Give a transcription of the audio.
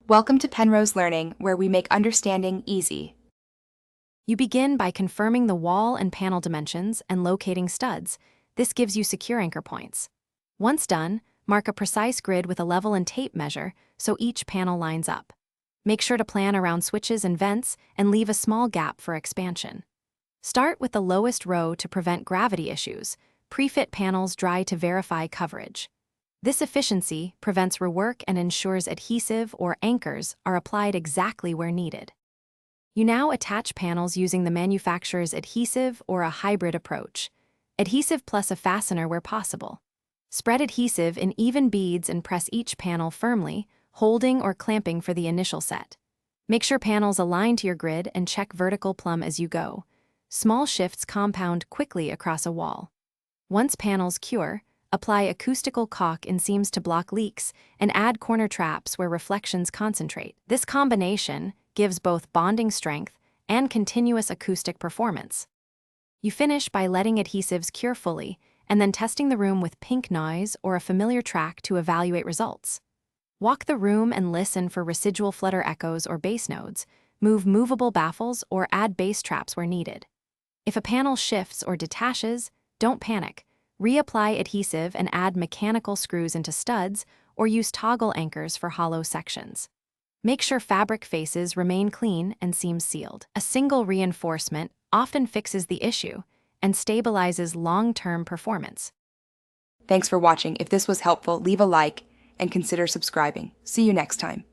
Welcome to Penrose Learning, where we make understanding easy. You begin by confirming the wall and panel dimensions and locating studs. This gives you secure anchor points. Once done, mark a precise grid with a level and tape measure so each panel lines up. Make sure to plan around switches and vents and leave a small gap for expansion. Start with the lowest row to prevent gravity issues. Pre-fit panels dry to verify coverage. This efficiency prevents rework and ensures adhesive or anchors are applied exactly where needed. You now attach panels using the manufacturer's adhesive or a hybrid approach. Adhesive plus a fastener where possible. Spread adhesive in even beads and press each panel firmly, holding or clamping for the initial set. Make sure panels align to your grid and check vertical plumb as you go. Small shifts compound quickly across a wall. Once panels cure, apply acoustical caulk in seams to block leaks and add corner traps where reflections concentrate. This combination gives both bonding strength and continuous acoustic performance. You finish by letting adhesives cure fully and then testing the room with pink noise or a familiar track to evaluate results. Walk the room and listen for residual flutter echoes or bass nodes, move movable baffles or add bass traps where needed. If a panel shifts or detaches, don't panic. Reapply adhesive and add mechanical screws into studs or use toggle anchors for hollow sections. Make sure fabric faces remain clean and seams sealed. A single reinforcement often fixes the issue and stabilizes long-term performance. Thanks for watching. If this was helpful, leave a like and consider subscribing. See you next time.